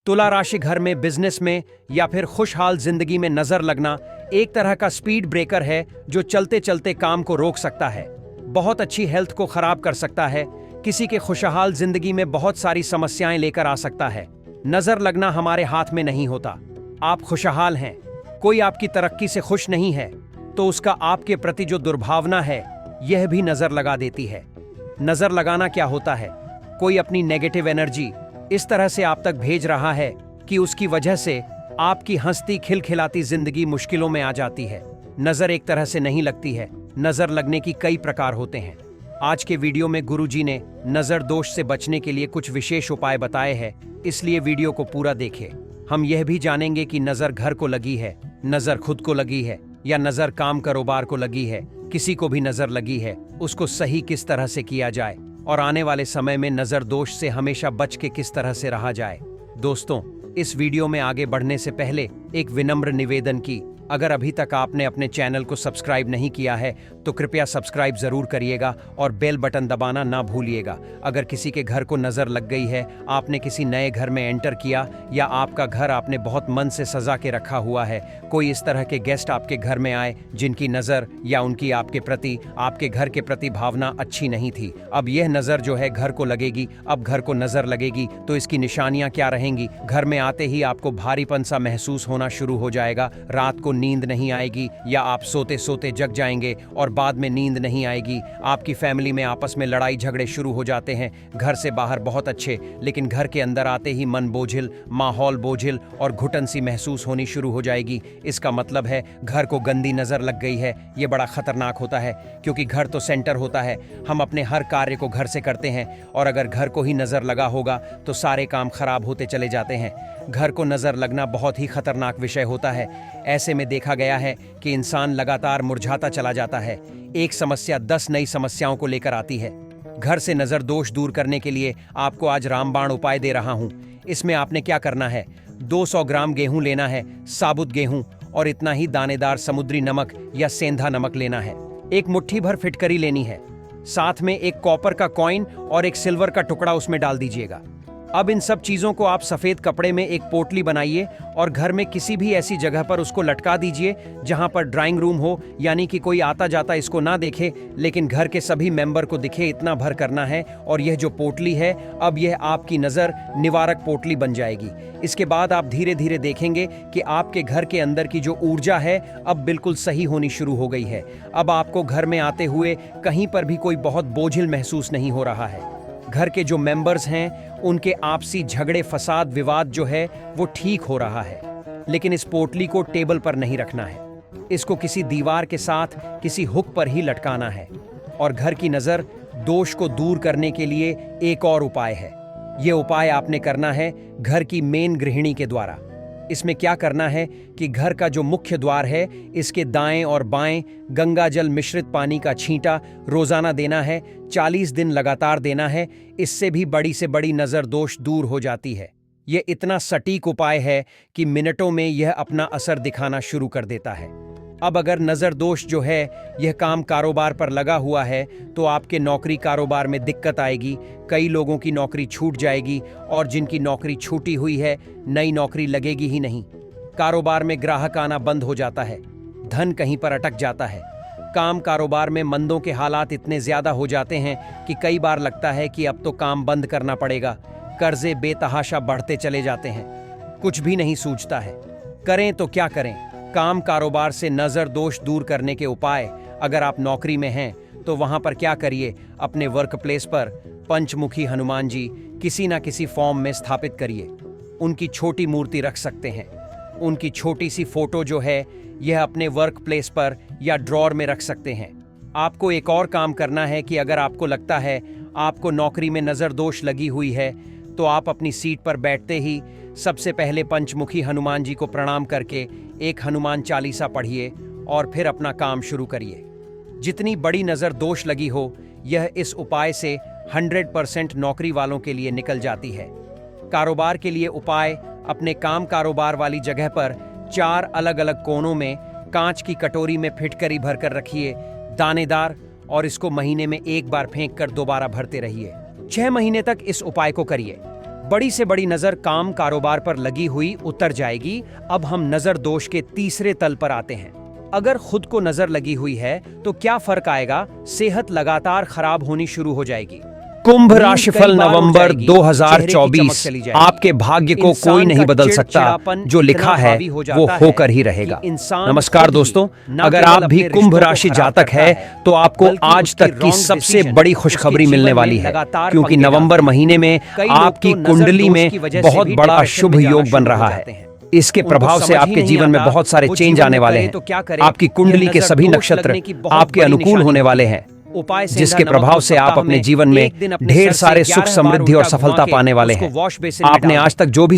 तुला राशि घर में, बिजनेस में या फिर खुशहाल जिंदगी में नजर लगना एक तरह का स्पीड ब्रेकर है जो चलते चलते काम को रोक सकता है, बहुत अच्छी हेल्थ को खराब कर सकता है, किसी के खुशहाल जिंदगी में बहुत सारी समस्याएं लेकर आ सकता है। नजर लगना हमारे हाथ में नहीं होता। आप खुशहाल हैं, कोई आपकी तरक्की से खुश नहीं है, तो उसका आपके प्रति जो दुर्भावना है यह भी नजर लगा देती है। नजर लगाना क्या होता है? कोई अपनी नेगेटिव एनर्जी इस तरह से आप तक भेज रहा है कि उसकी वजह से आपकी हंसती खिलखिलाती जिंदगी मुश्किलों में आ जाती है। नजर एक तरह से नहीं लगती है, नजर लगने की कई प्रकार होते हैं। आज के वीडियो में गुरुजी ने नजर दोष से बचने के लिए कुछ विशेष उपाय बताए हैं, इसलिए वीडियो को पूरा देखें। हम यह भी जानेंगे कि नजर घर को लगी है, नजर खुद को लगी है या नजर काम कारोबार को लगी है, किसी को भी नजर लगी है, उसको सही किस तरह से किया जाए और आने वाले समय में नजर दोष से हमेशा बच के किस तरह से रहा जाए। दोस्तों, इस वीडियो में आगे बढ़ने से पहले एक विनम्र निवेदन की, अगर अभी तक आपने अपने चैनल को सब्सक्राइब नहीं किया है तो कृपया सब्सक्राइब जरूर करिएगा और बेल बटन दबाना ना भूलिएगा। अगर किसी के घर को नजर लग गई है, आपने किसी नए घर में एंटर किया या आपका घर आपने बहुत मन से सजा के रखा हुआ है, कोई इस तरह के गेस्ट आपके घर में आए जिनकी नजर या उनकी आपके प्रति, आपके घर के प्रति भावना अच्छी नहीं थी, अब यह नजर जो है घर को लगेगी। अब घर को नजर लगेगी तो इसकी निशानियां क्या रहेंगी? घर में आते ही आपको भारीपन सा महसूस होना शुरू हो जाएगा, रात को नींद नहीं आएगी या आप सोते सोते जग जाएंगे और बाद में नींद नहीं आएगी। आपकी फैमिली में आपस में लड़ाई झगड़े शुरू हो जाते हैं। घर से बाहर बहुत अच्छे, लेकिन घर के अंदर आते ही मन बोझिल, माहौल बोझिल और घुटन सी महसूस होनी शुरू हो जाएगी। इसका मतलब है घर को गंदी नजर लग गई है। ये बड़ा खतरनाक होता है क्योंकि घर तो सेंटर होता है, हम अपने हर कार्य को घर से करते हैं और अगर घर को ही नजर लगा होगा तो सारे काम खराब होते चले जाते हैं। घर को नजर लगना बहुत ही खतरनाक विषय होता है। ऐसे में देखा गया है कि इंसान लगातार मुरझाता चला जाता है। एक समस्या 10 नई समस्याओं को लेकर आती है। घर से नजर दोष दूर करने के लिए आपको आज रामबाण उपाय दे रहा हूं। इसमें आपने क्या करना है? 200 ग्राम गेहूं लेना है, साबुत गेहूं, और इतना ही दानेदार समुद्री नमक या सेंधा नमक लेना है। एक मुट्ठी भर फिटकरी लेनी है, साथ में एक कॉपर का कॉइन और एक सिल्वर का टुकड़ा उसमें डाल दीजिएगा। अब इन सब चीजों को आप सफेद कपड़े में एक पोटली बनाइए और घर में किसी भी ऐसी जगह पर उसको लटका दीजिए जहां पर ड्राइंग रूम हो, यानी कि कोई आता जाता इसको ना देखे लेकिन घर के सभी मेंबर को दिखे, इतना भर करना है। और यह जो पोटली है, अब यह आपकी नजर निवारक पोटली बन जाएगी। इसके बाद आप धीरे धीरे देखेंगे कि आपके घर के अंदर की जो ऊर्जा है अब बिल्कुल सही होनी शुरू हो गई है। अब आपको घर में आते हुए कहीं पर भी कोई बहुत बोझिल महसूस नहीं हो रहा है। घर के जो मेंबर्स हैं उनके आपसी झगड़े, फसाद, विवाद जो है वो ठीक हो रहा है। लेकिन इस पोटली को टेबल पर नहीं रखना है, इसको किसी दीवार के साथ किसी हुक पर ही लटकाना है। और घर की नजर दोष को दूर करने के लिए एक और उपाय है। ये उपाय आपने करना है घर की मेन गृहिणी के द्वारा। इसमें क्या करना है कि घर का जो मुख्य द्वार है, इसके दाएं और बाएं गंगा जल मिश्रित पानी का छींटा रोजाना देना है, 40 दिन लगातार देना है। इससे भी बड़ी से बड़ी नजर दोष दूर हो जाती है। यह इतना सटीक उपाय है कि मिनटों में यह अपना असर दिखाना शुरू कर देता है। अब अगर नजर दोष जो है यह काम कारोबार पर लगा हुआ है तो आपके नौकरी कारोबार में दिक्कत आएगी। कई लोगों की नौकरी छूट जाएगी और जिनकी नौकरी छूटी हुई है नई नौकरी लगेगी ही नहीं। कारोबार में ग्राहक आना बंद हो जाता है, धन कहीं पर अटक जाता है। काम कारोबार में मंदों के हालात इतने ज्यादा हो जाते हैं कि कई बार लगता है कि अब तो काम बंद करना पड़ेगा। कर्जे बेतहाशा बढ़ते चले जाते हैं, कुछ भी नहीं सूझता है, करें तो क्या करें। काम कारोबार से नजर दोष दूर करने के उपाय, अगर आप नौकरी में हैं तो वहां पर क्या करिए, अपने वर्क प्लेस पर पंचमुखी हनुमान जी किसी ना किसी फॉर्म में स्थापित करिए। उनकी छोटी मूर्ति रख सकते हैं। उनकी छोटी सी फोटो जो है यह अपने वर्क प्लेस पर या ड्रॉर में रख सकते हैं। आपको एक और काम करना है कि अगर आपको लगता है आपको नौकरी में नजर दोष लगी हुई है तो आप अपनी सीट पर बैठते ही सबसे पहले पंचमुखी हनुमान जी को प्रणाम करके एक हनुमान चालीसा पढ़िए और फिर अपना काम शुरू करिए। जितनी बड़ी नजर दोष लगी हो, यह इस उपाय से 100% नौकरी वालों के लिए निकल जाती है। कारोबार के लिए उपाय, अपने काम कारोबार वाली जगह पर 4 अलग अलग कोनों में कांच की कटोरी में फिटकरी भरकर रखिए, दानेदार, और इसको महीने में एक बार फेंक कर दोबारा भरते रहिए। 6 महीने तक इस उपाय को करिए। बड़ी से बड़ी नजर काम कारोबार पर लगी हुई उतर जाएगी। अब हम नजर दोष के तीसरे तल पर आते हैं। अगर खुद को नजर लगी हुई है तो क्या फर्क आएगा? सेहत लगातार खराब होनी शुरू हो जाएगी। कुंभ राशिफल नवंबर 2024। आपके भाग्य को कोई नहीं बदल सकता, जो लिखा है वो होकर ही रहेगा। नमस्कार दोस्तों, अगर आप भी कुंभ राशि जातक है तो आपको आज तक की सबसे बड़ी खुशखबरी मिलने वाली है, क्योंकि नवंबर महीने में आपकी कुंडली में बहुत बड़ा शुभ योग बन रहा है। इसके प्रभाव से आपके जीवन में बहुत सारे चेंज आने वाले हैं। आपकी कुंडली के सभी नक्षत्र आपके अनुकूल होने वाले हैं, जिसके प्रभाव से आप अपने जीवन में ढेर सारे सुख, समृद्धि और सफलता पाने वाले हैं। आपने आज तक जो भी